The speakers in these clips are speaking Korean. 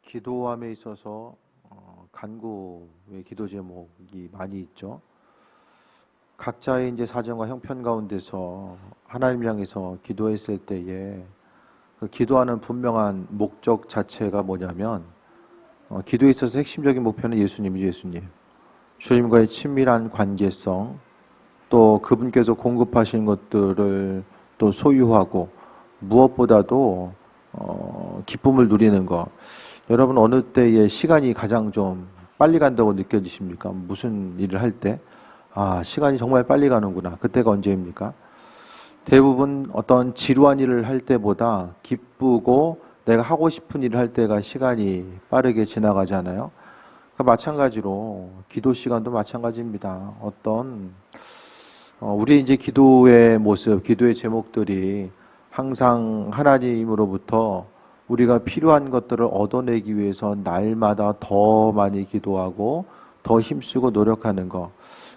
기도함에 있어서 간구의 기도 제목이 많이 있죠. 각자의 이제 사정과 형편 가운데서 하나님 향해서 기도했을 때에 그 기도하는 분명한 목적 자체가 뭐냐면 기도에 있어서 핵심적인 목표는 예수님이죠. 예수님. 주님과의 친밀한 관계성, 또 그분께서 공급하신 것들을 또 소유하고 무엇보다도 기쁨을 누리는 것. 여러분 어느 때에 시간이 가장 좀 빨리 간다고 느껴지십니까? 무슨 일을 할 때? 시간이 정말 빨리 가는구나. 그때가 언제입니까? 대부분 어떤 지루한 일을 할 때보다 기쁘고 내가 하고 싶은 일을 할 때가 시간이 빠르게 지나가잖아요. 마찬가지로 기도 시간도 마찬가지입니다. 우리 이제 기도의 모습, 기도의 제목들이 항상 하나님으로부터 우리가 필요한 것들을 얻어내기 위해서 날마다 더 많이 기도하고 더 힘쓰고 노력하는 것.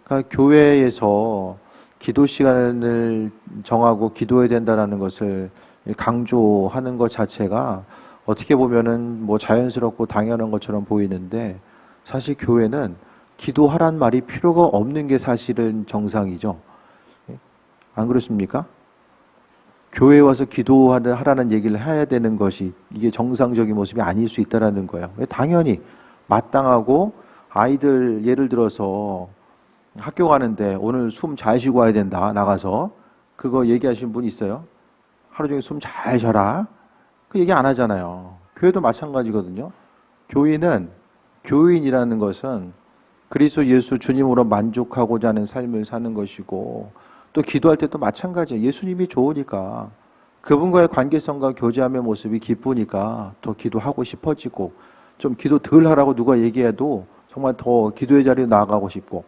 그러니까 교회에서 기도 시간을 정하고 기도해야 된다는 것을 강조하는 것 자체가 어떻게 보면은 뭐 자연스럽고 당연한 것처럼 보이는데 사실 교회는 기도하란 말이 필요가 없는 게 사실은 정상이죠. 안 그렇습니까? 교회에 와서 기도하라는 얘기를 해야 되는 것이 이게 정상적인 모습이 아닐 수 있다는 거예요. 당연히 마땅하고 아이들 예를 들어서 학교 가는데 오늘 숨 잘 쉬고 와야 된다 나가서 그거 얘기하시는 분 있어요? 하루 종일 숨 잘 쉬어라. 그 얘기 안 하잖아요. 교회도 마찬가지거든요. 교인이라는 것은 그리스도 예수 주님으로 만족하고자 하는 삶을 사는 것이고 또 기도할 때도 마찬가지예요. 예수님이 좋으니까 그분과의 관계성과 교제함의 모습이 기쁘니까 더 기도하고 싶어지고 좀 기도 덜 하라고 누가 얘기해도 정말 더 기도의 자리에 나아가고 싶고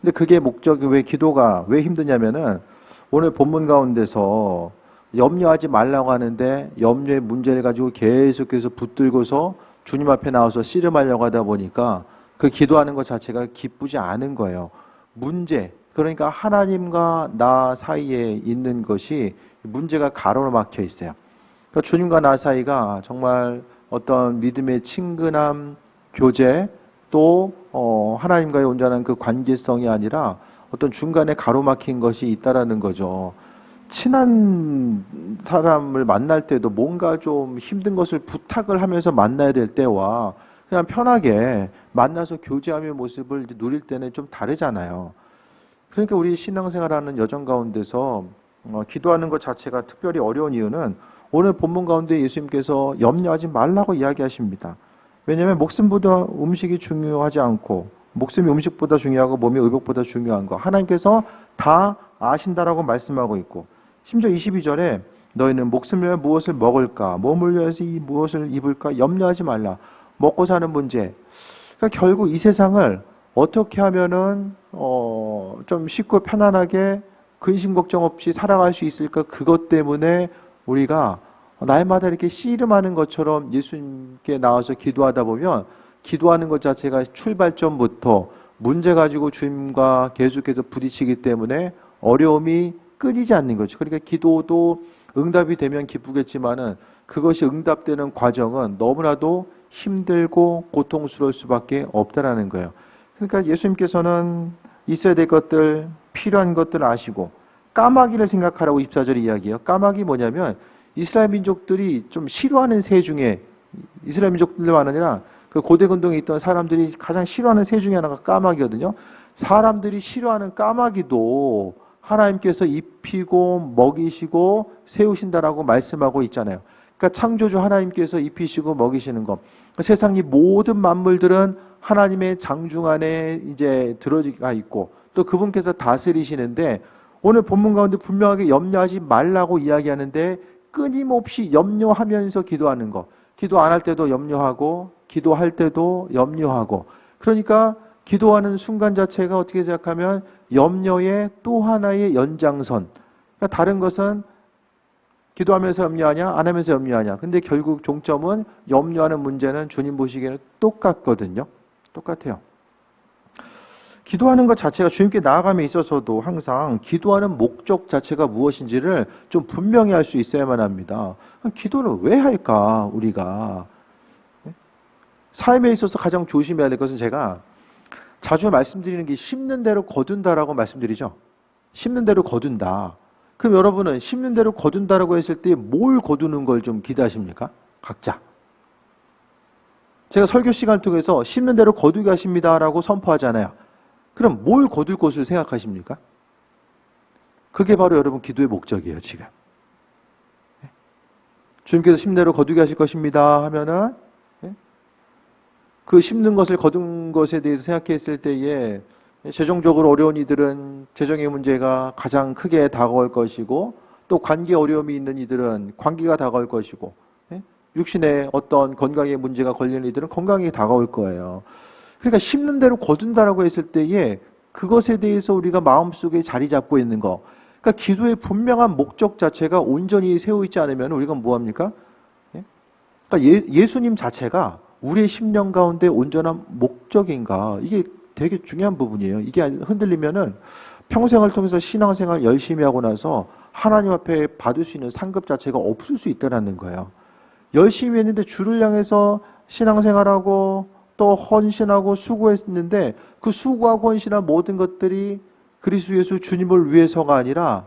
근데 그게 목적이 왜 기도가 왜 힘드냐면은 오늘 본문 가운데서 염려하지 말라고 하는데 염려의 문제를 가지고 계속해서 붙들고서 주님 앞에 나와서 씨름하려고 하다 보니까 그 기도하는 것 자체가 기쁘지 않은 거예요. 문제, 그러니까 하나님과 나 사이에 있는 것이 문제가 가로막혀 있어요. 그러니까 주님과 나 사이가 정말 어떤 믿음의 친근함, 교제, 또 하나님과의 온전한 그 관계성이 아니라 어떤 중간에 가로막힌 것이 있다라는 거죠. 친한 사람을 만날 때도 뭔가 좀 힘든 것을 부탁을 하면서 만나야 될 때와 그냥 편하게 만나서 교제하며 모습을 누릴 때는 좀 다르잖아요. 그러니까 우리 신앙생활하는 여정 가운데서 기도하는 것 자체가 특별히 어려운 이유는 오늘 본문 가운데 예수님께서 염려하지 말라고 이야기하십니다. 왜냐하면 목숨보다 음식이 중요하지 않고 목숨이 음식보다 중요하고 몸이 의복보다 중요한 거 하나님께서 다 아신다라고 말씀하고 있고 심지어 22절에 너희는 목숨을 위하여 무엇을 먹을까 몸을 위해서 무엇을 입을까 염려하지 말라. 먹고 사는 문제. 그러니까 결국 이 세상을 어떻게 하면은 좀 쉽고 편안하게 근심 걱정 없이 살아갈 수 있을까? 그것 때문에 우리가 날마다 이렇게 씨름하는 것처럼 예수님께 나와서 기도하다 보면 기도하는 것 자체가 출발점부터 문제 가지고 주님과 계속해서 부딪히기 때문에 어려움이 끊이지 않는 거죠. 그러니까 기도도 응답이 되면 기쁘겠지만은 그것이 응답되는 과정은 너무나도 힘들고 고통스러울 수밖에 없다라는 거예요. 그러니까 예수님께서는 있어야 될 것들, 필요한 것들 아시고 까마귀를 생각하라고 24절에 이야기해요. 까마귀 뭐냐면 이스라엘 민족들이 좀 싫어하는 새 중에 이스라엘 민족들만 아니라 그 고대 근동에 있던 사람들이 가장 싫어하는 새 중에 하나가 까마귀거든요. 사람들이 싫어하는 까마귀도 하나님께서 입히고 먹이시고 세우신다라고 말씀하고 있잖아요. 그러니까 창조주 하나님께서 입히시고 먹이시는 것. 세상 이 모든 만물들은 하나님의 장중 안에 이제 들어가 있고 또 그분께서 다스리시는데 오늘 본문 가운데 분명하게 염려하지 말라고 이야기하는데 끊임없이 염려하면서 기도하는 것. 기도 안 할 때도 염려하고 기도할 때도 염려하고 그러니까 기도하는 순간 자체가 어떻게 생각하면 염려의 또 하나의 연장선. 그러니까 다른 것은 기도하면서 염려하냐 안 하면서 염려하냐. 근데 결국 종점은 염려하는 문제는 주님 보시기에는 똑같거든요. 똑같아요. 기도하는 것 자체가 주님께 나아감에 있어서도 항상 기도하는 목적 자체가 무엇인지를 좀 분명히 할 수 있어야만 합니다. 기도를 왜 할까 우리가? 삶에 있어서 가장 조심해야 될 것은 제가 자주 말씀드리는 게 심는 대로 거둔다라고 말씀드리죠. 심는 대로 거둔다. 그럼 여러분은 심는 대로 거둔다라고 했을 때 뭘 거두는 걸 좀 기대하십니까? 각자. 제가 설교 시간을 통해서 심는 대로 거두게 하십니다라고 선포하잖아요. 그럼 뭘 거둘 것을 생각하십니까? 그게 바로 여러분 기도의 목적이에요, 지금. 주님께서 심는 대로 거두게 하실 것입니다 하면은 그 심는 것을 거둔 것에 대해서 생각했을 때에 재정적으로 어려운 이들은 재정의 문제가 가장 크게 다가올 것이고, 또 관계 어려움이 있는 이들은 관계가 다가올 것이고, 육신의 어떤 건강의 문제가 걸리는 이들은 건강이 다가올 거예요. 그러니까 심는 대로 거둔다라고 했을 때에 그것에 대해서 우리가 마음속에 자리 잡고 있는 거, 그러니까 기도의 분명한 목적 자체가 온전히 세워 있지 않으면 우리가 뭐합니까? 그러니까 예수님 자체가 우리의 심령 가운데 온전한 목적인가, 이게 되게 중요한 부분이에요. 이게 흔들리면은 평생을 통해서 신앙생활 열심히 하고 나서 하나님 앞에 받을 수 있는 상급 자체가 없을 수 있다는 거예요. 열심히 했는데 주를 향해서 신앙생활하고 또 헌신하고 수고했는데 그 수고하고 헌신한 모든 것들이 그리스도 예수 주님을 위해서가 아니라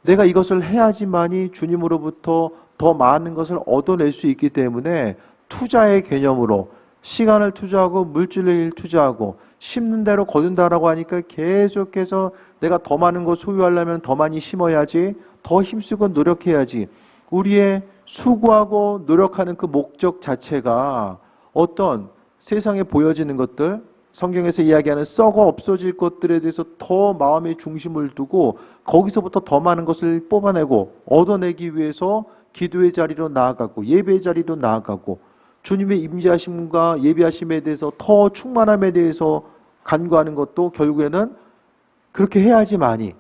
내가 이것을 해야지만이 주님으로부터 더 많은 것을 얻어낼 수 있기 때문에 투자의 개념으로 시간을 투자하고 물질을 투자하고 심는 대로 거둔다라고 하니까 계속해서 내가 더 많은 것 소유하려면 더 많이 심어야지, 더 힘쓰고 노력해야지. 우리의 수고하고 노력하는 그 목적 자체가 어떤 세상에 보여지는 것들, 성경에서 이야기하는 썩어 없어질 것들에 대해서 더 마음의 중심을 두고 거기서부터 더 많은 것을 뽑아내고 얻어내기 위해서 기도의 자리로 나아가고 예배의 자리로 나아가고 주님의 임재하심과 예배하심에 대해서 더 충만함에 대해서 간구하는 것도 결국에는 그렇게 해야지만이,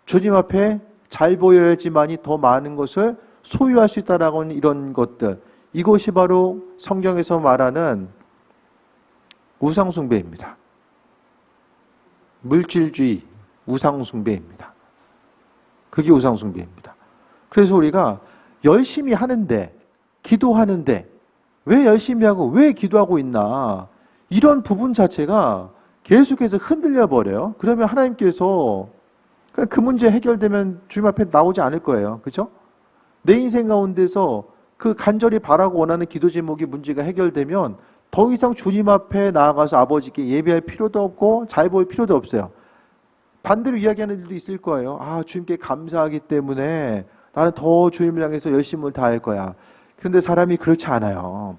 주님 앞에 잘 보여야지만이 더 많은 것을 소유할 수 있다라고 하는 이런 것들, 이것이 바로 성경에서 말하는 우상숭배입니다. 물질주의, 우상숭배입니다. 그게 우상숭배입니다. 그래서 우리가 열심히 하는데, 기도하는데 왜 열심히 하고 왜 기도하고 있나, 이런 부분 자체가 계속해서 흔들려 버려요. 그러면 하나님께서 그 문제 해결되면 주님 앞에 나오지 않을 거예요. 그렇죠? 내 인생 가운데서 그 간절히 바라고 원하는 기도 제목이 문제가 해결되면 더 이상 주님 앞에 나아가서 아버지께 예배할 필요도 없고 잘 보일 필요도 없어요. 반대로 이야기하는 일도 있을 거예요. 아, 주님께 감사하기 때문에 나는 더 주님을 향해서 열심을 다할 거야. 그런데 사람이 그렇지 않아요.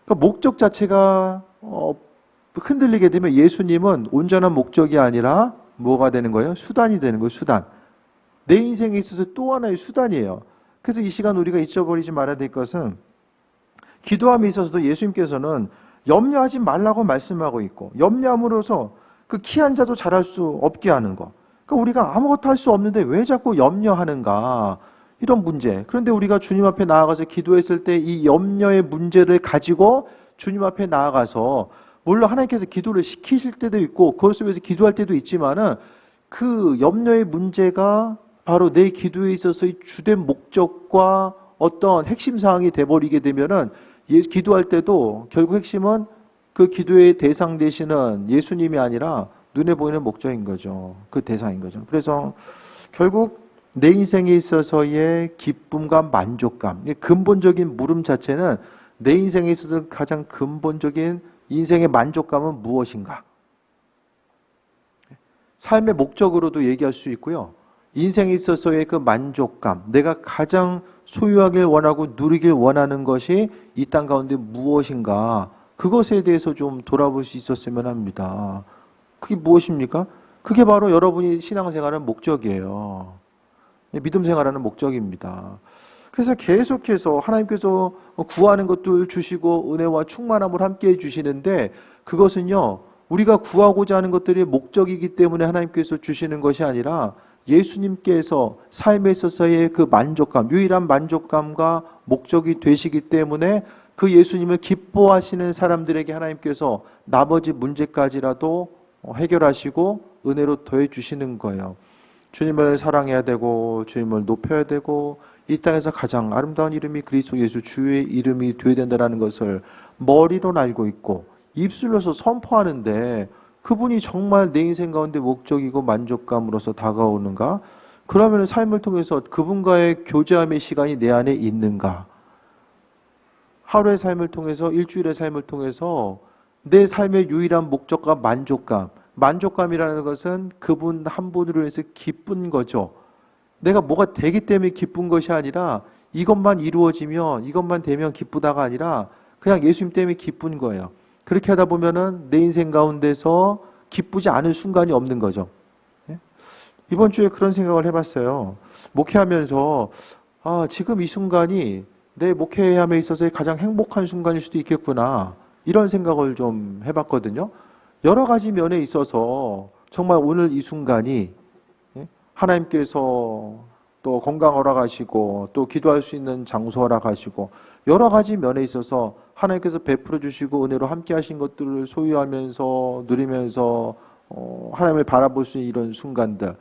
그러니까 목적 자체가 흔들리게 되면 예수님은 온전한 목적이 아니라 뭐가 되는 거예요? 수단이 되는 거예요. 수단. 내 인생에 있어서 또 하나의 수단이에요. 그래서 이 시간 우리가 잊어버리지 말아야 될 것은, 기도함에 있어서도 예수님께서는 염려하지 말라고 말씀하고 있고, 염려함으로써 그 키한 자도 잘할 수 없게 하는 거. 그러니까 우리가 아무것도 할 수 없는데 왜 자꾸 염려하는가, 이런 문제. 그런데 우리가 주님 앞에 나아가서 기도했을 때 이 염려의 문제를 가지고 주님 앞에 나아가서, 물론 하나님께서 기도를 시키실 때도 있고 그것을 위해서 기도할 때도 있지만은 그 염려의 문제가 바로 내 기도에 있어서의 주된 목적과 어떤 핵심 사항이 돼버리게 되면은 기도할 때도 결국 핵심은 그 기도의 대상 되시는 예수님이 아니라 눈에 보이는 목적인 거죠. 그 대상인 거죠. 그래서 결국 내 인생에 있어서의 기쁨과 만족감, 근본적인 물음 자체는 내 인생에 있어서 가장 근본적인 인생의 만족감은 무엇인가? 삶의 목적으로도 얘기할 수 있고요. 인생에 있어서의 그 만족감, 내가 가장 소유하길 원하고 누리길 원하는 것이 이 땅 가운데 무엇인가? 그것에 대해서 좀 돌아볼 수 있었으면 합니다. 그게 무엇입니까? 그게 바로 여러분이 신앙생활하는 목적이에요. 믿음 생활하는 목적입니다. 그래서 계속해서 하나님께서 구하는 것들 주시고 은혜와 충만함을 함께 해주시는데, 그것은요 우리가 구하고자 하는 것들이 목적이기 때문에 하나님께서 주시는 것이 아니라 예수님께서 삶에 있어서의 그 만족감, 유일한 만족감과 목적이 되시기 때문에 그 예수님을 기뻐하시는 사람들에게 하나님께서 나머지 문제까지라도 해결하시고 은혜로 더해 주시는 거예요. 주님을 사랑해야 되고 주님을 높여야 되고 이 땅에서 가장 아름다운 이름이 그리스도 예수 주의 이름이 되어야 된다는 것을 머리로 알고 있고 입술로서 선포하는데 그분이 정말 내 인생 가운데 목적이고 만족감으로서 다가오는가? 그러면 삶을 통해서 그분과의 교제함의 시간이 내 안에 있는가? 하루의 삶을 통해서, 일주일의 삶을 통해서 내 삶의 유일한 목적과 만족감, 만족감이라는 것은 그분 한 분으로 해서 기쁜 거죠. 내가 뭐가 되기 때문에 기쁜 것이 아니라 이것만 이루어지면, 이것만 되면 기쁘다가 아니라 그냥 예수님 때문에 기쁜 거예요. 그렇게 하다 보면은 내 인생 가운데서 기쁘지 않은 순간이 없는 거죠. 이번 주에 그런 생각을 해봤어요. 목회하면서 지금 이 순간이 내 목회함에 있어서의 가장 행복한 순간일 수도 있겠구나, 이런 생각을 좀 해봤거든요. 여러 가지 면에 있어서 정말 오늘 이 순간이 하나님께서 또 건강 허락하시고 또 기도할 수 있는 장소 허락하시고 여러 가지 면에 있어서 하나님께서 베풀어 주시고 은혜로 함께 하신 것들을 소유하면서 누리면서 하나님을 바라볼 수 있는 이런 순간들,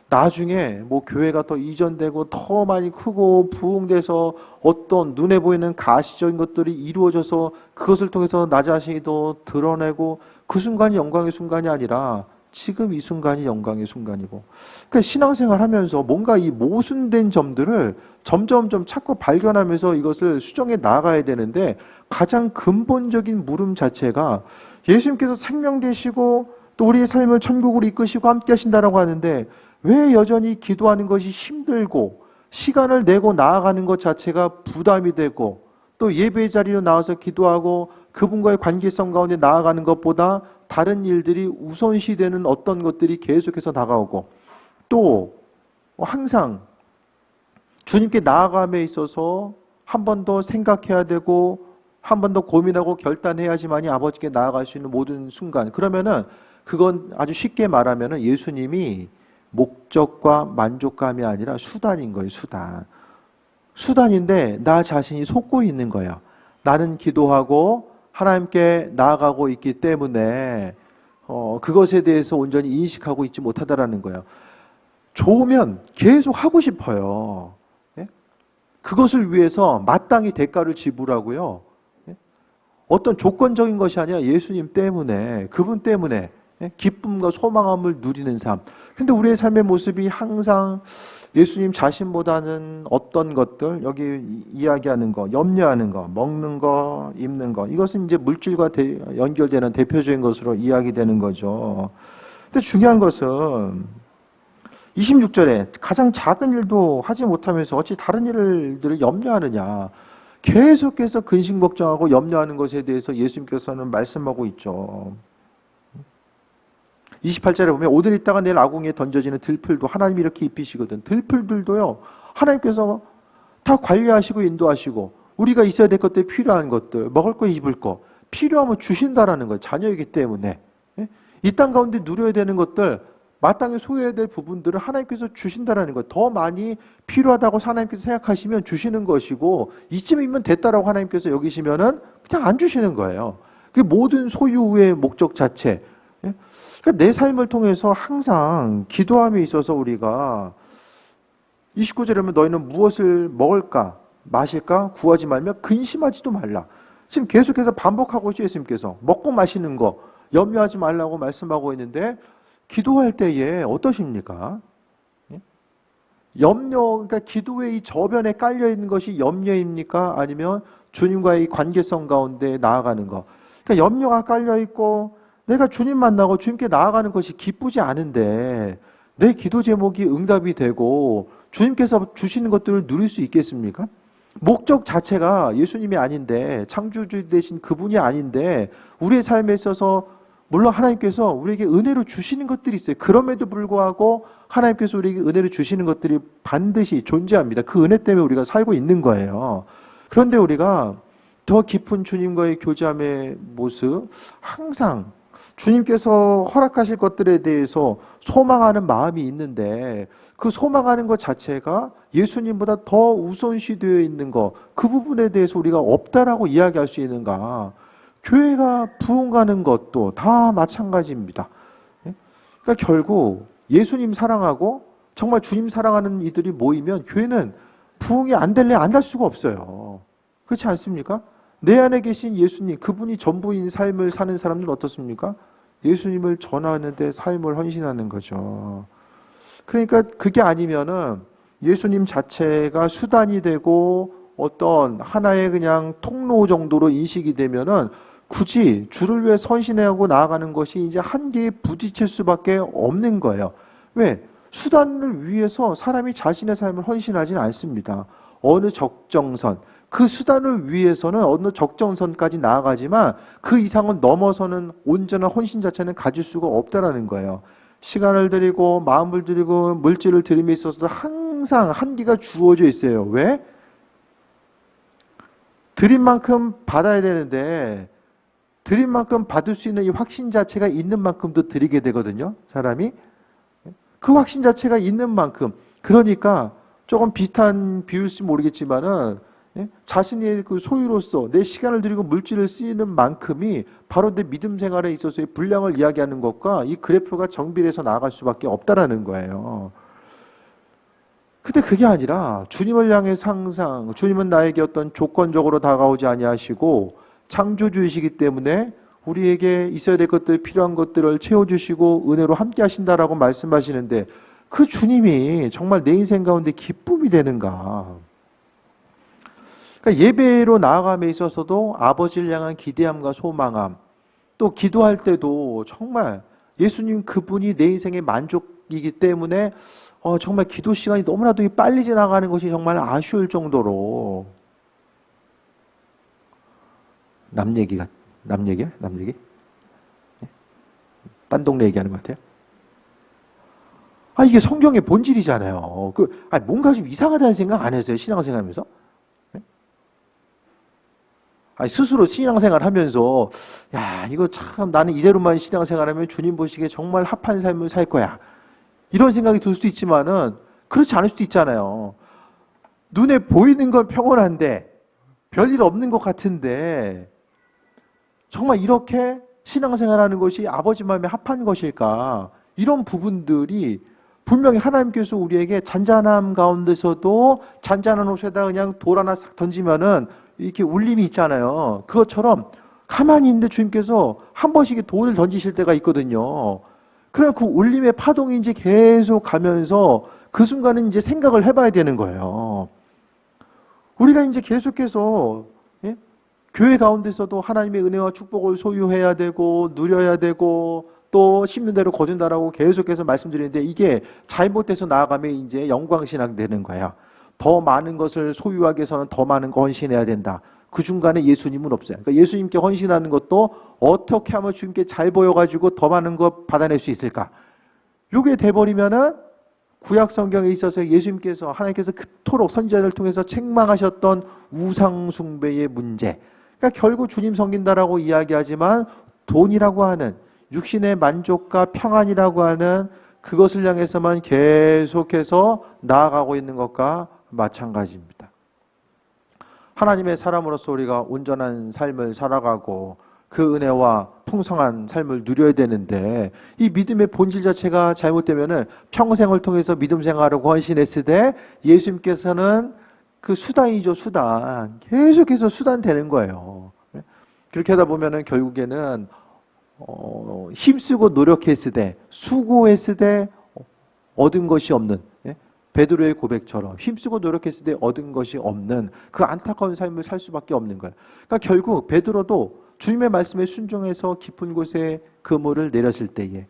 나중에 뭐 교회가 더 이전되고 더 많이 크고 부흥돼서 어떤 눈에 보이는 가시적인 것들이 이루어져서 그것을 통해서 나 자신도 드러내고 그 순간이 영광의 순간이 아니라 지금 이 순간이 영광의 순간이고, 그러니까 신앙생활 하면서 뭔가 이 모순된 점들을 점점 찾고 발견하면서 이것을 수정해 나가야 되는데, 가장 근본적인 물음 자체가 예수님께서 생명 되시고 또 우리의 삶을 천국으로 이끄시고 함께 하신다라고 하는데 왜 여전히 기도하는 것이 힘들고 시간을 내고 나아가는 것 자체가 부담이 되고 또 예배 자리로 나와서 기도하고 그분과의 관계성 가운데 나아가는 것보다 다른 일들이 우선시되는 어떤 것들이 계속해서 다가오고, 또 항상 주님께 나아감에 있어서 한 번 더 생각해야 되고 한 번 더 고민하고 결단해야지만이 아버지께 나아갈 수 있는 모든 순간, 그러면은 그건 아주 쉽게 말하면은 예수님이 목적과 만족감이 아니라 수단인 거예요. 수단인데 나 자신이 속고 있는 거예요. 나는 기도하고 하나님께 나아가고 있기 때문에 그것에 대해서 온전히 인식하고 있지 못하다라는 거예요. 좋으면 계속 하고 싶어요. 그것을 위해서 마땅히 대가를 지불하고요. 어떤 조건적인 것이 아니라 예수님 때문에, 그분 때문에 기쁨과 소망함을 누리는 삶. 근데 우리의 삶의 모습이 항상 예수님 자신보다는 어떤 것들, 여기 이야기하는 거, 염려하는 거, 먹는 거, 입는 거, 이것은 이제 물질과 연결되는 대표적인 것으로 이야기되는 거죠. 근데 중요한 것은 26절에 가장 작은 일도 하지 못하면서 어찌 다른 일들을 염려하느냐. 계속해서 근심 걱정하고 염려하는 것에 대해서 예수님께서는 말씀하고 있죠. 28절에 보면 오늘 있다가 내일 아궁이에 던져지는 들풀도 하나님이 이렇게 입히시거든. 들풀들도요, 하나님께서 다 관리하시고 인도하시고 우리가 있어야 될 것들, 필요한 것들, 먹을 거, 입을 거 필요하면 주신다라는 거예요. 자녀이기 때문에. 이 땅 가운데 누려야 되는 것들, 마땅히 소유해야 될 부분들을 하나님께서 주신다라는 거예요. 더 많이 필요하다고 하나님께서 생각하시면 주시는 것이고, 이쯤이면 됐다라고 하나님께서 여기시면은 그냥 안 주시는 거예요. 그 모든 소유의 목적 자체. 그러니까 내 삶을 통해서 항상 기도함에 있어서 우리가 29절에 보면 너희는 무엇을 먹을까 마실까 구하지 말며 근심하지도 말라. 지금 계속해서 반복하고 있죠. 예수님께서 먹고 마시는 거 염려하지 말라고 말씀하고 있는데, 기도할 때에 어떠십니까? 그러니까 기도의 이 저변에 깔려 있는 것이 염려입니까? 아니면 주님과의 관계성 가운데 나아가는 거. 그러니까 염려가 깔려 있고 내가 주님 만나고 주님께 나아가는 것이 기쁘지 않은데 내 기도 제목이 응답이 되고 주님께서 주시는 것들을 누릴 수 있겠습니까? 목적 자체가 예수님이 아닌데, 창조주 되신 그분이 아닌데, 우리의 삶에 있어서 물론 하나님께서 우리에게 은혜로 주시는 것들이 있어요. 그럼에도 불구하고 하나님께서 우리에게 은혜로 주시는 것들이 반드시 존재합니다. 그 은혜 때문에 우리가 살고 있는 거예요. 그런데 우리가 더 깊은 주님과의 교제함의 모습, 항상 주님께서 허락하실 것들에 대해서 소망하는 마음이 있는데 그 소망하는 것 자체가 예수님보다 더 우선시되어 있는 것, 그 부분에 대해서 우리가 없다라고 이야기할 수 있는가? 교회가 부흥 가는 것도 다 마찬가지입니다. 그러니까 결국 예수님 사랑하고 정말 주님 사랑하는 이들이 모이면 교회는 부흥이 안 될래 안 될 수가 없어요. 그렇지 않습니까? 내 안에 계신 예수님, 그분이 전부인 삶을 사는 사람들은 어떻습니까? 예수님을 전하는데 삶을 헌신하는 거죠. 그러니까 그게 아니면은 예수님 자체가 수단이 되고 어떤 하나의 그냥 통로 정도로 인식이 되면은 굳이 주를 위해 선신하고 나아가는 것이 이제 한계에 부딪힐 수밖에 없는 거예요. 왜? 수단을 위해서 사람이 자신의 삶을 헌신하지는 않습니다. 어느 적정선, 그 수단을 위해서는 어느 적정선까지 나아가지만 그 이상은 넘어서는 온전한 헌신 자체는 가질 수가 없다라는 거예요. 시간을 들이고 마음을 들이고 물질을 들임에 있어서 항상 한계가 주어져 있어요. 왜? 드린 만큼 받아야 되는데 드린 만큼 받을 수 있는 이 확신 자체가 있는 만큼도 드리게 되거든요. 사람이. 그 확신 자체가 있는 만큼. 그러니까 조금 비슷한 비유일지 모르겠지만은 자신의 그 소유로서 내 시간을 들이고 물질을 쓰이는 만큼이 바로 내 믿음 생활에 있어서의 분량을 이야기하는 것과 이 그래프가 정비해서 나아갈 수밖에 없다라는 거예요. 근데 그게 아니라 주님을 향해 항상 주님은 나에게 어떤 조건적으로 다가오지 아니하시고 창조주이시기 때문에 우리에게 있어야 될 것들, 필요한 것들을 채워주시고 은혜로 함께 하신다라고 말씀하시는데 그 주님이 정말 내 인생 가운데 기쁨이 되는가? 그러니까 예배로 나아감에 있어서도 아버지를 향한 기대함과 소망함, 또 기도할 때도 정말 예수님 그분이 내 인생의 만족이기 때문에 정말 기도 시간이 너무나도 빨리 지나가는 것이 정말 아쉬울 정도로 남 얘기야? 남 얘기? 딴 동네 얘기하는 것 같아요. 이게 성경의 본질이잖아요. 뭔가 좀 이상하다는 생각 안 했어요? 신앙생활하면서? 스스로 신앙생활 하면서, 이거 참 나는 이대로만 신앙생활하면 주님 보시기에 정말 합한 삶을 살 거야. 이런 생각이 들 수도 있지만은, 그렇지 않을 수도 있잖아요. 눈에 보이는 건 평온한데, 별일 없는 것 같은데, 정말 이렇게 신앙생활하는 것이 아버지 마음에 합한 것일까? 이런 부분들이 분명히 하나님께서 우리에게 잔잔함 가운데서도 잔잔한 옷에다 그냥 돌 하나 싹 던지면은 이렇게 울림이 있잖아요. 그것처럼 가만히 있는데 주님께서 한 번씩 돌을 던지실 때가 있거든요. 그럼 그 울림의 파동이 이제 계속 가면서 그 순간은 이제 생각을 해봐야 되는 거예요. 우리가 이제 계속해서 교회 가운데서도 하나님의 은혜와 축복을 소유해야 되고 누려야 되고 또 심는 대로 거둔다라고 계속해서 말씀드리는데 이게 잘못돼서 나아가면 이제 영광신앙 되는 거야. 더 많은 것을 소유하기 위해서는 더 많은 거 헌신해야 된다. 그 중간에 예수님은 없어요. 그러니까 예수님께 헌신하는 것도 어떻게 하면 주님께 잘 보여가지고 더 많은 거 받아낼 수 있을까? 이게 돼버리면은 구약 성경에 있어서 예수님께서 하나님께서 그토록 선지자를 통해서 책망하셨던 우상 숭배의 문제. 그러니까 결국 주님 섬긴다라고 이야기하지만 돈이라고 하는 육신의 만족과 평안이라고 하는 그것을 향해서만 계속해서 나아가고 있는 것과 마찬가지입니다. 하나님의 사람으로서 우리가 온전한 삶을 살아가고 그 은혜와 풍성한 삶을 누려야 되는데 이 믿음의 본질 자체가 잘못되면은 평생을 통해서 믿음 생활을 헌신했을 때 예수님께서는 그 수단이죠, 수단. 계속해서 수단 되는 거예요. 그렇게 하다 보면은 결국에는 힘쓰고 노력했을 때, 수고했을 때 얻은 것이 없는 베드로의 고백처럼 힘쓰고 노력했을 때 얻은 것이 없는 그 안타까운 삶을 살 수밖에 없는 거예요. 그러니까 결국 베드로도 주님의 말씀에 순종해서 깊은 곳에 그물을 내렸을 때에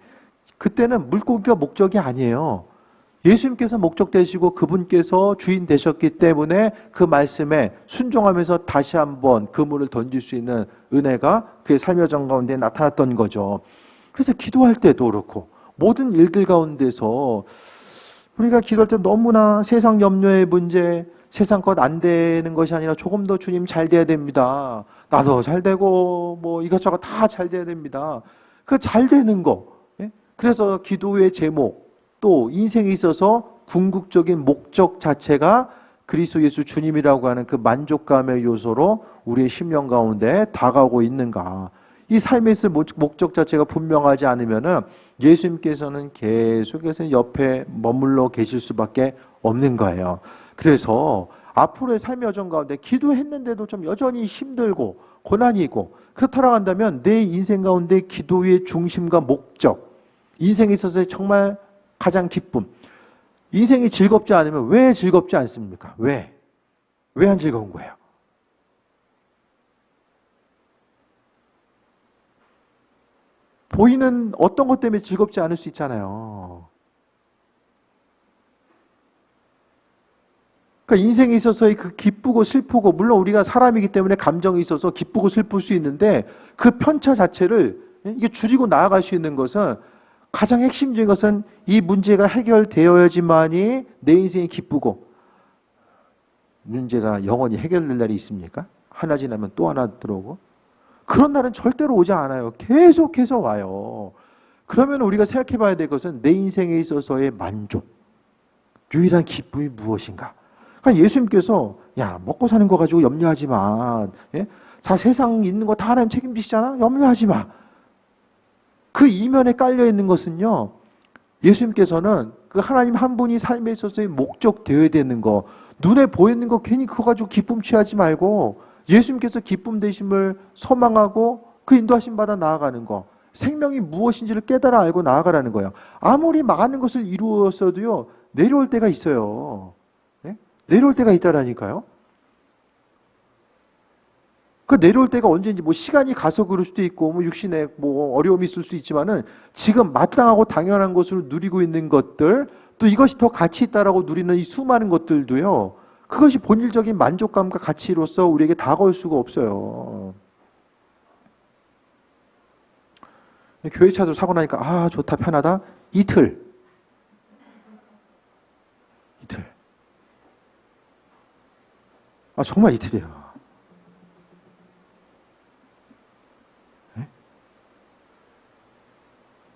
그때는 물고기가 목적이 아니에요. 예수님께서 목적 되시고 그분께서 주인 되셨기 때문에 그 말씀에 순종하면서 다시 한번 그물을 던질 수 있는 은혜가 그의 삶의 정 가운데 나타났던 거죠. 그래서 기도할 때도 그렇고 모든 일들 가운데서 우리가 기도할 때 너무나 세상 염려의 문제, 세상 것 안 되는 것이 아니라 조금 더 주님 잘 돼야 됩니다. 나도 잘 되고 뭐 이것저것 다 잘 돼야 됩니다. 그 잘 되는 거. 그래서 기도의 제목 또 인생에 있어서 궁극적인 목적 자체가 그리스도 예수 주님이라고 하는 그 만족감의 요소로 우리의 심령 가운데 다가오고 있는가. 이 삶에 있을 목적 자체가 분명하지 않으면은 예수님께서는 계속해서 옆에 머물러 계실 수밖에 없는 거예요. 그래서 앞으로의 삶의 여정 가운데 기도했는데도 좀 여전히 힘들고 고난이 있고 그렇다고 한다면 내 인생 가운데 기도의 중심과 목적, 인생에 있어서 정말 가장 기쁨, 인생이 즐겁지 않으면 왜 즐겁지 않습니까? 왜? 왜 안 즐거운 거예요? 보이는 어떤 것 때문에 즐겁지 않을 수 있잖아요. 그러니까 인생에 있어서의 그 기쁘고 슬프고, 물론 우리가 사람이기 때문에 감정이 있어서 기쁘고 슬플 수 있는데 그 편차 자체를 이게 줄이고 나아갈 수 있는 것은, 가장 핵심적인 것은 이 문제가 해결되어야지만이 내 인생이 기쁘고, 문제가 영원히 해결될 날이 있습니까? 하나 지나면 또 하나 들어오고, 그런 날은 절대로 오지 않아요. 계속해서 와요. 그러면 우리가 생각해 봐야 될 것은 내 인생에 있어서의 만족, 유일한 기쁨이 무엇인가? 그러니까 예수님께서 야, 먹고 사는 거 가지고 염려하지 마. 예? 자, 세상 있는 거 다 하나님 책임지시잖아? 염려하지 마. 그 이면에 깔려 있는 것은요, 예수님께서는 그 하나님 한 분이 삶에 있어서의 목적 되어야 되는 거, 눈에 보이는 거 괜히 그거 가지고 기쁨 취하지 말고 예수님께서 기쁨 되심을 소망하고 그 인도하심 받아 나아가는 거, 생명이 무엇인지를 깨달아 알고 나아가라는 거예요. 아무리 많은 것을 이루었어도요, 내려올 때가 있어요. 네? 내려올 때가 있다라니까요. 그 내려올 때가 언제인지, 뭐 시간이 가서 그럴 수도 있고, 뭐 육신에 뭐 어려움이 있을 수 있지만은, 지금 마땅하고 당연한 것으로 누리고 있는 것들, 또 이것이 더 가치 있다라고 누리는 이 수많은 것들도요, 그것이 본질적인 만족감과 가치로서 우리에게 다가올 수가 없어요. 교회 차도 사고 나니까 아, 좋다, 편하다. 이틀. 아, 정말 이틀이야. 네?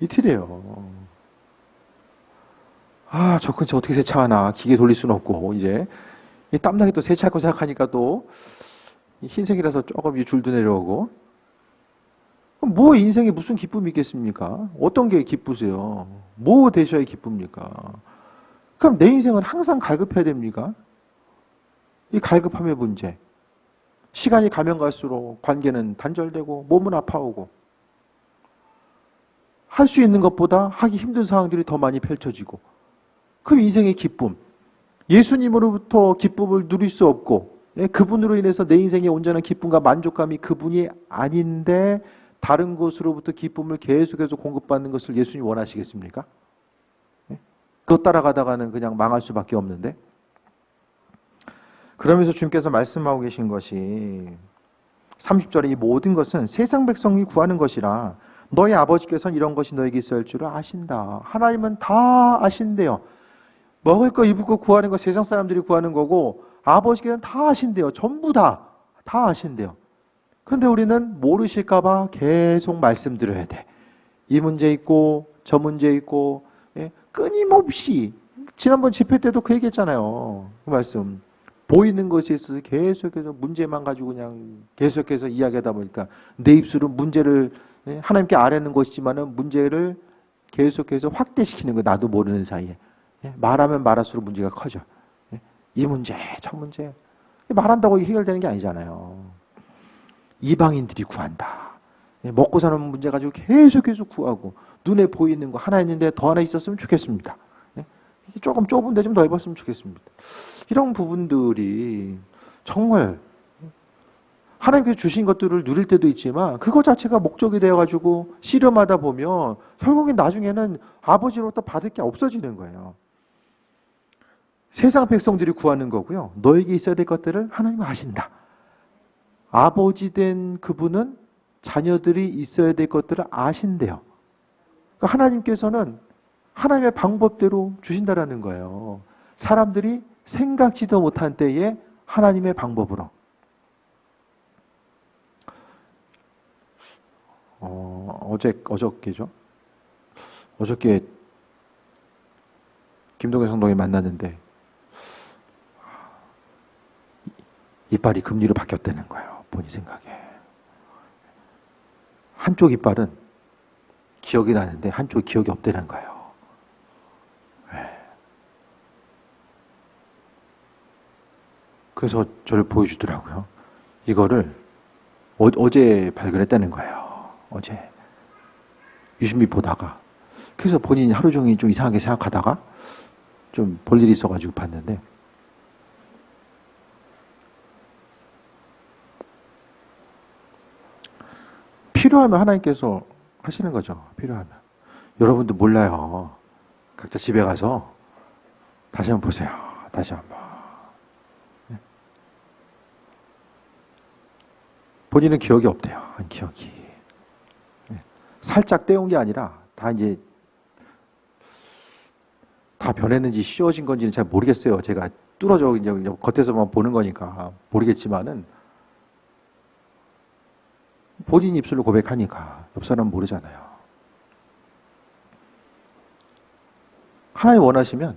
이틀이에요. 아, 저 근처 어떻게 세차하나. 기계 돌릴 수는 없고, 이제. 이 땀나게 또 세차할 거 생각하니까 또, 흰색이라서 조금 줄도 내려오고. 그럼 뭐 인생에 무슨 기쁨이 있겠습니까? 어떤 게 기쁘세요? 뭐 되셔야 기쁩니까? 그럼 내 인생은 항상 갈급해야 됩니까? 이 갈급함의 문제. 시간이 가면 갈수록 관계는 단절되고 몸은 아파오고, 할 수 있는 것보다 하기 힘든 상황들이 더 많이 펼쳐지고, 그럼 인생의 기쁨, 예수님으로부터 기쁨을 누릴 수 없고, 그분으로 인해서 내 인생의 온전한 기쁨과 만족감이 그분이 아닌데 다른 곳으로부터 기쁨을 계속해서 공급받는 것을 예수님이 원하시겠습니까? 그것 따라가다가는 그냥 망할 수밖에 없는데. 그러면서 주님께서 말씀하고 계신 것이 30절에, 이 모든 것은 세상 백성이 구하는 것이라 너희 아버지께서는 이런 것이 너에게 있어야 할 줄을 아신다. 하나님은 다 아신대요. 먹을 거 입을 거 구하는 거 세상 사람들이 구하는 거고, 아버지께서는 다 아신대요. 전부 다 아신대요. 그런데 우리는 모르실까 봐 계속 말씀드려야 돼. 이 문제 있고 저 문제 있고, 끊임없이. 지난번 집회 때도 그 얘기했잖아요. 그 말씀. 보이는 것에 있어서 계속해서 문제만 가지고 그냥 계속해서 이야기하다 보니까 내 입술은 문제를, 하나님께 아뢰는 것이지만은 문제를 계속해서 확대시키는 거, 나도 모르는 사이에. 말하면 말할수록 문제가 커져. 이 문제, 저 문제. 말한다고 해결되는 게 아니잖아요. 이방인들이 구한다. 먹고 사는 문제 가지고 계속해서 구하고, 눈에 보이는 거 하나 있는데 더 하나 있었으면 좋겠습니다. 조금 좁은데 좀 넓었으면 좋겠습니다. 이런 부분들이 정말 하나님께서 주신 것들을 누릴 때도 있지만, 그거 자체가 목적이 되어가지고 씨름하다 보면 결국엔 나중에는 아버지로부터 받을 게 없어지는 거예요. 세상 백성들이 구하는 거고요, 너에게 있어야 될 것들을 하나님은 아신다. 아버지 된 그분은 자녀들이 있어야 될 것들을 아신대요. 그러니까 하나님께서는 하나님의 방법대로 주신다라는 거예요. 사람들이 생각지도 못한 때에 하나님의 방법으로. 어저께죠? 어저께 김동현 성도에 만났는데 이빨이 금리로 바뀌었다는 거예요. 본인 생각에. 한쪽 이빨은 기억이 나는데 한쪽 기억이 없다는 거예요. 그래서 저를 보여주더라고요. 이거를 어제 발견했다는 거예요. 어제 유심히 보다가. 그래서 본인이 하루 종일 좀 이상하게 생각하다가 좀 볼 일이 있어가지고 봤는데, 필요하면 하나님께서 하시는 거죠. 필요하면. 여러분도 몰라요. 각자 집에 가서 다시 한번 보세요. 다시 한번. 본인은 기억이 없대요. 기억이. 살짝 떼운 게 아니라 다 이제 다 변했는지 씌워진 건지는 잘 모르겠어요. 제가 뚫어져 이제 겉에서만 보는 거니까 모르겠지만은 본인 입술로 고백하니까 옆 사람은 모르잖아요. 하나님 원하시면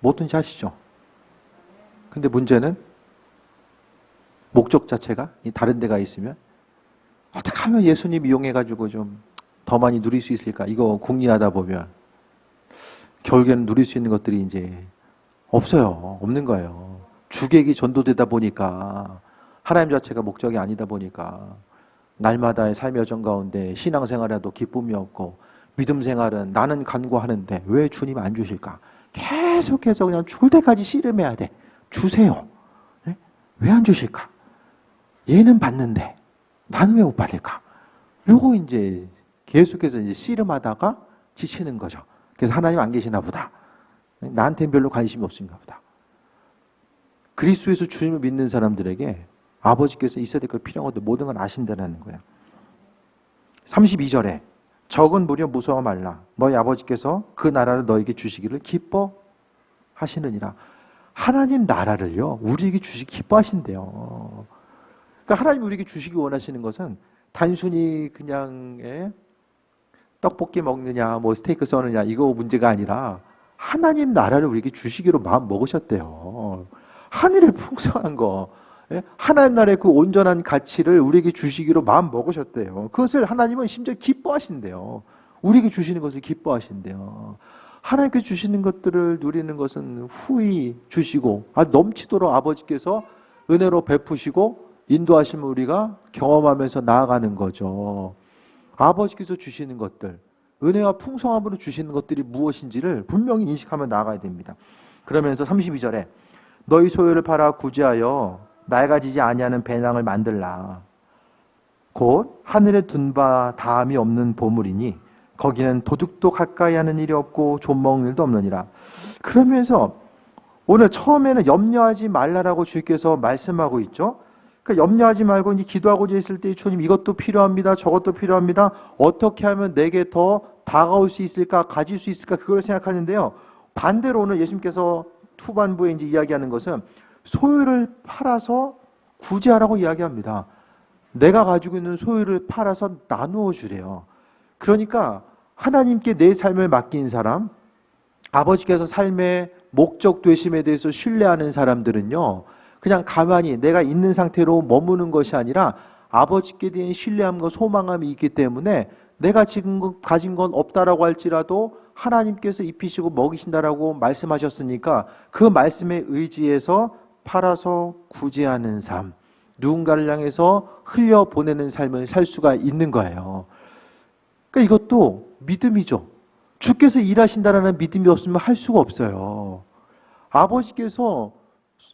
뭐든지 하시죠. 근데 문제는 목적 자체가 다른 데가 있으면 어떻게 하면 예수님 이용해가지고 좀 더 많이 누릴 수 있을까? 이거 궁리하다 보면 결국에는 누릴 수 있는 것들이 이제 없어요. 없는 거예요. 주객이 전도되다 보니까 하나님 자체가 목적이 아니다 보니까 날마다의 삶의 여정 가운데 신앙생활에도 기쁨이 없고 믿음 생활은 나는 간구하는데 왜 주님 안 주실까? 계속해서 그냥 죽을 때까지 씨름해야 돼. 주세요. 왜 안 주실까? 얘는 받는데 나는 왜 못 받을까? 요거 이제 계속해서 이제 씨름하다가 지치는 거죠. 그래서 하나님 안 계시나 보다. 나한테는 별로 관심이 없은가 보다. 그리스도에서 주님을 믿는 사람들에게 아버지께서 있어야 될 것 필요한 것들 모든 걸 아신다는 거예요. 32절에 적은 무려 무서워 말라. 너희 아버지께서 그 나라를 너에게 주시기를 기뻐하시느니라. 하나님 나라를요 우리에게 주시기 기뻐하신대요. 그러니까 하나님 우리에게 주시기 원하시는 것은 단순히 그냥 떡볶이 먹느냐 뭐 스테이크 써느냐 이거 문제가 아니라 하나님 나라를 우리에게 주시기로 마음 먹으셨대요. 하늘의 풍성한 거, 하나님 나라의 그 온전한 가치를 우리에게 주시기로 마음 먹으셨대요. 그것을 하나님은 심지어 기뻐하신대요. 우리에게 주시는 것을 기뻐하신대요. 하나님께 주시는 것들을 누리는 것은 후히 주시고 넘치도록 아버지께서 은혜로 베푸시고 인도하시면 우리가 경험하면서 나아가는 거죠. 아버지께서 주시는 것들, 은혜와 풍성함으로 주시는 것들이 무엇인지를 분명히 인식하며 나아가야 됩니다. 그러면서 32절에 너희 소유를 팔아 구제하여 낡아지지 아니하는 배낭을 만들라. 곧 하늘에 둔 바 다함이 없는 보물이니 거기는 도둑도 가까이 하는 일이 없고 좀먹는 일도 없느니라. 그러면서 오늘 처음에는 염려하지 말라라고 주께서 말씀하고 있죠. 그러니까 염려하지 말고 이제 기도하고자 했을 때 주님 이것도 필요합니다. 저것도 필요합니다. 어떻게 하면 내게 더 다가올 수 있을까? 가질 수 있을까? 그걸 생각하는데요. 반대로 오늘 예수님께서 후반부에 이제 이야기하는 것은 소유를 팔아서 구제하라고 이야기합니다. 내가 가지고 있는 소유를 팔아서 나누어 주래요. 그러니까 하나님께 내 삶을 맡긴 사람, 아버지께서 삶의 목적 되심에 대해서 신뢰하는 사람들은요. 그냥 가만히 내가 있는 상태로 머무는 것이 아니라 아버지께 대한 신뢰함과 소망함이 있기 때문에 내가 지금 가진 건 없다라고 할지라도 하나님께서 입히시고 먹이신다라고 말씀하셨으니까 그 말씀에 의지해서 팔아서 구제하는 삶, 누군가를 향해서 흘려보내는 삶을 살 수가 있는 거예요. 그러니까 이것도 믿음이죠. 주께서 일하신다라는 믿음이 없으면 할 수가 없어요. 아버지께서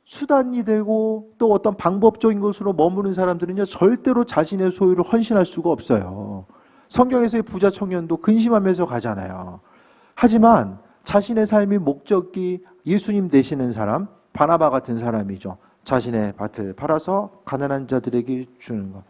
수단이 되고 또 어떤 방법적인 것으로 머무는 사람들은요 절대로 자신의 소유를 헌신할 수가 없어요. 성경에서의 부자 청년도 근심하면서 가잖아요. 하지만 자신의 삶의 목적이 예수님 되시는 사람, 바나바 같은 사람이죠. 자신의 밭을 팔아서 가난한 자들에게 주는 것.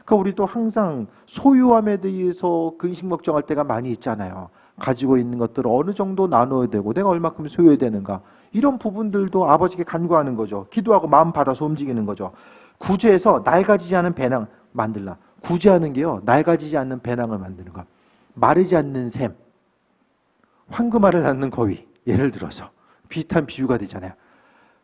그러니까 우리도 항상 소유함에 대해서 근심걱정할 때가 많이 있잖아요. 가지고 있는 것들을 어느 정도 나눠야 되고 내가 얼마큼 소유해야 되는가. 이런 부분들도 아버지께 간구하는 거죠. 기도하고 마음 받아서 움직이는 거죠. 구제해서 낡아지지 않은 배낭 만들라. 구제하는 게요. 낡아지지 않는 배낭을 만드는 것. 마르지 않는 샘. 황금알을 낳는 거위. 예를 들어서. 비슷한 비유가 되잖아요.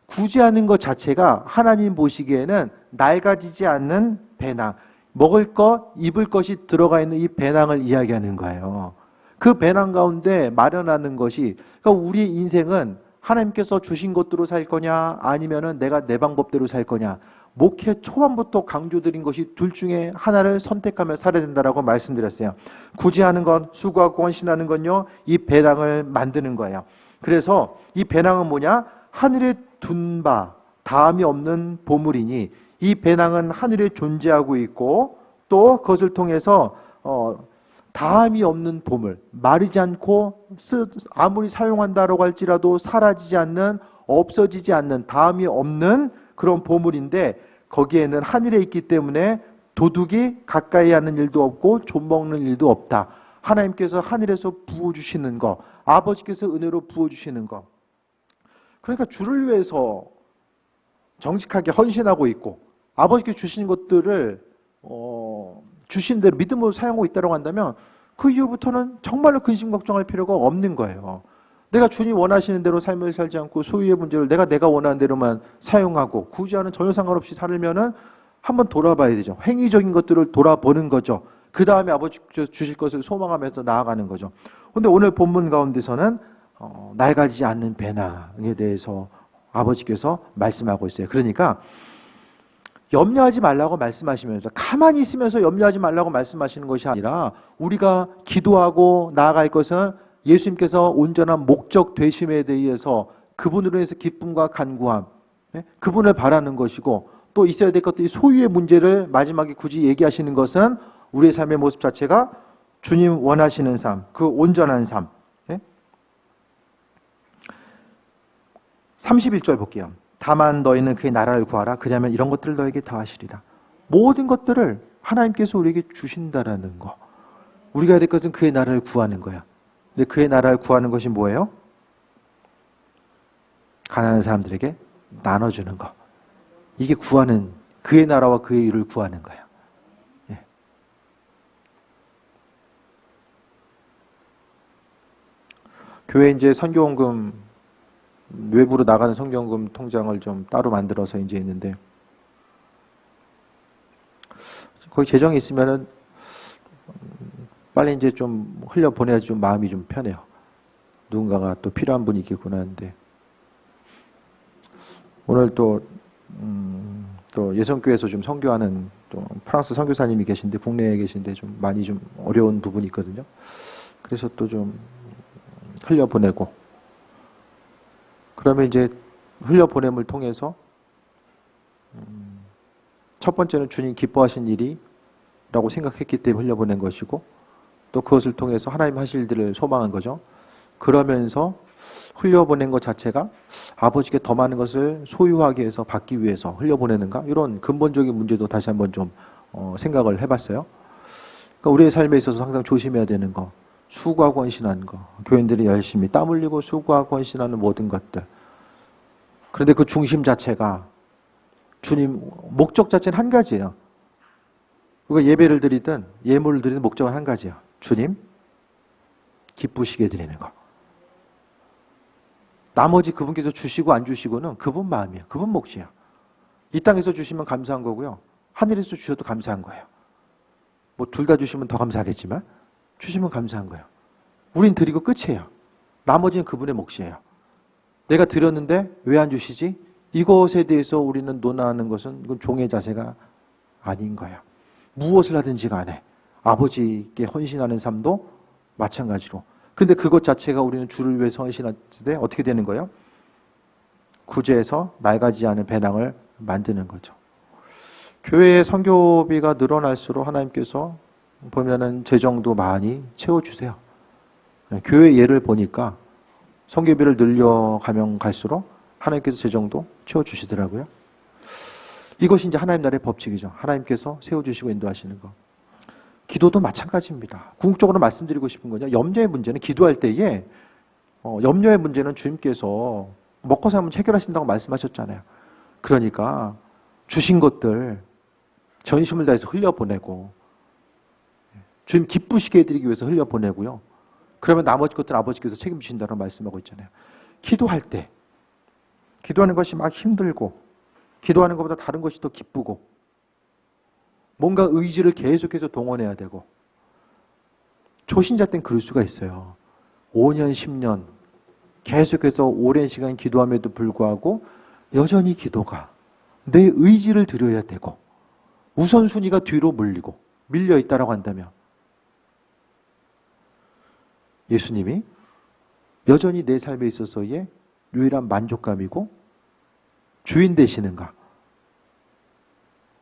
구제하는 것 자체가 하나님 보시기에는 낡아지지 않는 배낭. 먹을 것, 입을 것이 들어가 있는 이 배낭을 이야기하는 거예요. 그 배낭 가운데 마련하는 것이, 그러니까 우리 인생은 하나님께서 주신 것대로 살 거냐 아니면은 내가 내 방법대로 살 거냐, 목회 초반부터 강조드린 것이 둘 중에 하나를 선택하며 살아야 된다라고 말씀드렸어요. 굳이 하는 건, 수고하고 헌신하는 건요, 이 배낭을 만드는 거예요. 그래서 이 배낭은 뭐냐? 하늘에 둔 바 다함이 없는 보물이니, 이 배낭은 하늘에 존재하고 있고 또 그것을 통해서 다함이 없는 보물, 마르지 않고 아무리 사용한다라고 할지라도 사라지지 않는, 없어지지 않는, 다함이 없는 그런 보물인데, 거기에는 하늘에 있기 때문에 도둑이 가까이 하는 일도 없고 좀먹는 일도 없다. 하나님께서 하늘에서 부어주시는 거, 아버지께서 은혜로 부어주시는 거. 그러니까 주를 위해서 정직하게 헌신하고 있고 아버지께 주신 것들을 주신 대로 믿음으로 사용하고 있다고 한다면, 그 이후부터는 정말로 근심 걱정할 필요가 없는 거예요. 내가 주님 원하시는 대로 삶을 살지 않고 소유의 문제를 내가 원하는 대로만 사용하고 구제하는 전혀 상관없이 살면은 한번 돌아봐야 되죠. 행위적인 것들을 돌아보는 거죠. 그 다음에 아버지 주실 것을 소망하면서 나아가는 거죠. 그런데 오늘 본문 가운데서는 낡아지지 않는 배낭에 대해서 아버지께서 말씀하고 있어요. 그러니까 염려하지 말라고 말씀하시면서, 가만히 있으면서 염려하지 말라고 말씀하시는 것이 아니라, 우리가 기도하고 나아갈 것은 예수님께서 온전한 목적 되심에 대해서 그분으로 인해서 기쁨과 간구함, 그분을 바라는 것이고, 또 있어야 될 것들이 소유의 문제를 마지막에 굳이 얘기하시는 것은 우리의 삶의 모습 자체가 주님 원하시는 삶, 그 온전한 삶. 31절 볼게요. 다만 너희는 그의 나라를 구하라. 그러면 이런 것들을 너에게 더하시리라. 모든 것들을 하나님께서 우리에게 주신다라는 거. 우리가 해야 될 것은 그의 나라를 구하는 거야. 근데 그의 나라를 구하는 것이 뭐예요? 가난한 사람들에게 나눠주는 거. 이게 구하는, 그의 나라와 그의 일을 구하는 거야. 예. 교회 이제 선교원금, 외부로 나가는 선교원금 통장을 좀 따로 만들어서 이제 있는데, 거기 재정이 있으면은 빨리 이제 좀 흘려 보내야지 좀 마음이 좀 편해요. 누군가가 또 필요한 분이 있겠구나 하는데, 오늘 또 예성교회에서 좀 선교하는 또 프랑스 선교사님이 계신데, 국내에 계신데 좀 많이 좀 어려운 부분이 있거든요. 그래서 또 좀 흘려 보내고, 그러면 이제 흘려보냄을 통해서 첫 번째는 주님 기뻐하신 일이라고 생각했기 때문에 흘려보낸 것이고, 또 그것을 통해서 하나님 하실 일들을 소망한 거죠. 그러면서 흘려보낸 것 자체가 아버지께 더 많은 것을 소유하기 위해서, 받기 위해서 흘려보내는가, 이런 근본적인 문제도 다시 한번 좀 생각을 해봤어요. 그러니까 우리의 삶에 있어서 항상 조심해야 되는 거, 수고하고 헌신하는 거, 교인들이 열심히 땀 흘리고 수고하고 헌신하는 모든 것들. 그런데 그 중심 자체가, 주님 목적 자체는 한 가지예요. 그리고 예배를 드리든 예물을 드리든 목적은 한 가지예요. 주님 기쁘시게 드리는 거. 나머지 그분께서 주시고 안 주시고는 그분 마음이에요. 그분 몫이에요. 이 땅에서 주시면 감사한 거고요, 하늘에서 주셔도 감사한 거예요. 뭐 둘 다 주시면 더 감사하겠지만 주시면 감사한 거예요. 우린 드리고 끝이에요. 나머지는 그분의 몫이에요. 내가 드렸는데 왜 안 주시지? 이것에 대해서 우리는 논하는 것은, 이건 종의 자세가 아닌 거예요. 무엇을 하든지 간에 아버지께 헌신하는 삶도 마찬가지로. 근데 그것 자체가 우리는 주를 위해서 헌신할 때 어떻게 되는 거예요? 구제해서 낡아지지 않은 배낭을 만드는 거죠. 교회의 선교비가 늘어날수록 하나님께서 보면은 재정도 많이 채워주세요. 교회 예를 보니까 선교비를 늘려가면 갈수록 하나님께서 재정도 채워주시더라고요. 이것이 이제 하나님 나라의 법칙이죠. 하나님께서 세워주시고 인도하시는 거. 기도도 마찬가지입니다. 궁극적으로 말씀드리고 싶은 거냐, 염려의 문제는, 기도할 때에 염려의 문제는 주님께서 먹고 살면 해결하신다고 말씀하셨잖아요. 그러니까 주신 것들 전심을 다해서 흘려보내고, 주님 기쁘시게 해드리기 위해서 흘려보내고요. 그러면 나머지 것들 아버지께서 책임지신다고 말씀하고 있잖아요. 기도할 때, 기도하는 것이 막 힘들고, 기도하는 것보다 다른 것이 더 기쁘고, 뭔가 의지를 계속해서 동원해야 되고, 초신자 때는 그럴 수가 있어요. 5년, 10년 계속해서 오랜 시간 기도함에도 불구하고 여전히 기도가 내 의지를 드려야 되고 우선순위가 뒤로 밀려 있다라고 한다면 예수님이 여전히 내 삶에 있어서의 유일한 만족감이고 주인 되시는가?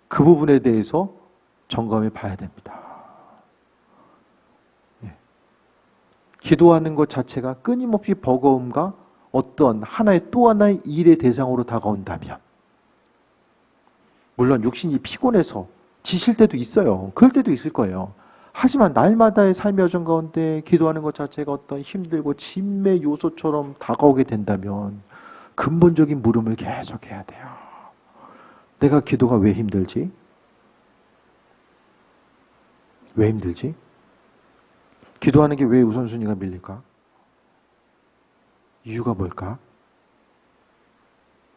그 부분에 대해서 점검해 봐야 됩니다. 기도하는 것 자체가 끊임없이 버거움과 어떤 또 하나의 일의 대상으로 다가온다면 물론 육신이 피곤해서 지칠 때도 있어요. 그럴 때도 있을 거예요. 하지만 날마다의 삶의 여정 가운데 기도하는 것 자체가 어떤 힘들고 짐의 요소처럼 다가오게 된다면 근본적인 물음을 계속해야 돼요. 내가 기도가 왜 힘들지? 왜 힘들지? 기도하는 게 왜 우선순위가 밀릴까? 이유가 뭘까?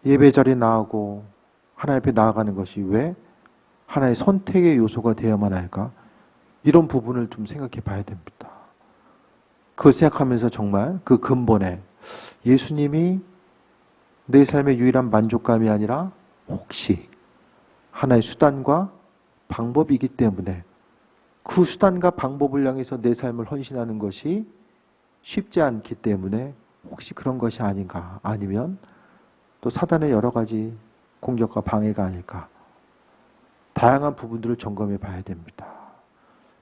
예배 자리에 나가고 하나님 앞에 나아가는 것이 왜 하나의 선택의 요소가 되어야만 할까? 이런 부분을 좀 생각해 봐야 됩니다. 그걸 생각하면서 정말 그 근본에 예수님이 내 삶의 유일한 만족감이 아니라 혹시 하나의 수단과 방법이기 때문에 그 수단과 방법을 향해서 내 삶을 헌신하는 것이 쉽지 않기 때문에 혹시 그런 것이 아닌가, 아니면 또 사단의 여러 가지 공격과 방해가 아닐까, 다양한 부분들을 점검해 봐야 됩니다.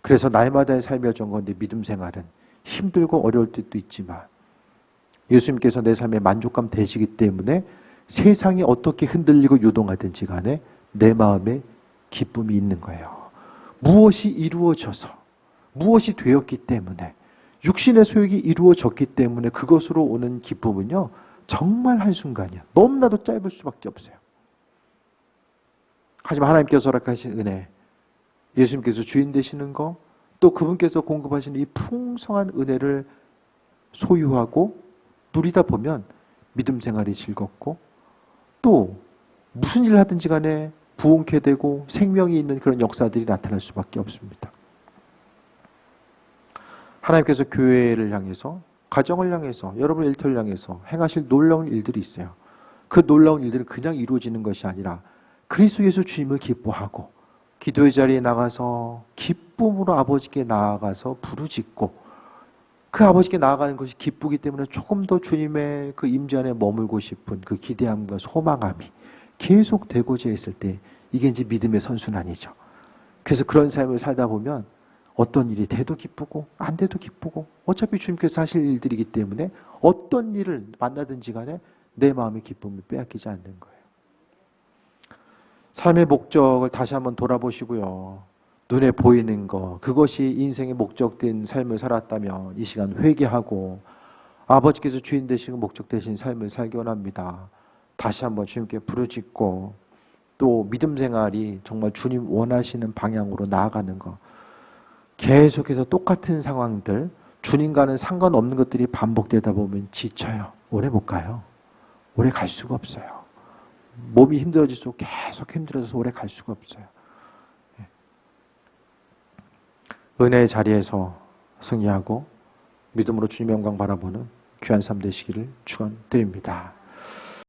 그래서 날마다의 삶의 여정 가운데 믿음 생활은 힘들고 어려울 때도 있지만 예수님께서 내 삶의 만족감 되시기 때문에 세상이 어떻게 흔들리고 요동하든지 간에 내 마음에 기쁨이 있는 거예요. 무엇이 이루어져서 무엇이 되었기 때문에 육신의 소욕이 이루어졌기 때문에 그것으로 오는 기쁨은요 정말 한순간이야. 너무나도 짧을 수밖에 없어요. 하지만 하나님께서 허락하신 은혜, 예수님께서 주인 되시는 거, 또 그분께서 공급하시는 이 풍성한 은혜를 소유하고 누리다 보면 믿음 생활이 즐겁고 또 무슨 일을 하든지 간에 부흥케 되고 생명이 있는 그런 역사들이 나타날 수밖에 없습니다. 하나님께서 교회를 향해서, 가정을 향해서, 여러분의 일터를 향해서 행하실 놀라운 일들이 있어요. 그 놀라운 일들은 그냥 이루어지는 것이 아니라 그리스도 예수 주님을 기뻐하고 기도의 자리에 나가서 기쁨으로 아버지께 나아가서 부르짖고 그 아버지께 나아가는 것이 기쁘기 때문에 조금 더 주님의 그 임재 안에 머물고 싶은 그 기대함과 소망함이 계속 되고자 했을 때 이게 이제 믿음의 선순환이죠. 그래서 그런 삶을 살다 보면 어떤 일이 돼도 기쁘고 안 돼도 기쁘고 어차피 주님께서 하실 일들이기 때문에 어떤 일을 만나든지 간에 내 마음의 기쁨을 빼앗기지 않는 거예요. 삶의 목적을 다시 한번 돌아보시고요. 눈에 보이는 거, 그것이 인생의 목적된 삶을 살았다면 이 시간 회개하고 아버지께서 주인 되시고 목적 되신 삶을 살기 원합니다. 다시 한번 주님께 부르짖고 또 믿음 생활이 정말 주님 원하시는 방향으로 나아가는 것, 계속해서 똑같은 상황들, 주님과는 상관없는 것들이 반복되다 보면 지쳐요. 오래 못 가요. 오래 갈 수가 없어요. 몸이 힘들어질수록 계속 힘들어져서 오래 갈 수가 없어요. 은혜의 자리에서 승리하고 믿음으로 주님의 영광 바라보는 귀한 삶 되시기를 축원드립니다.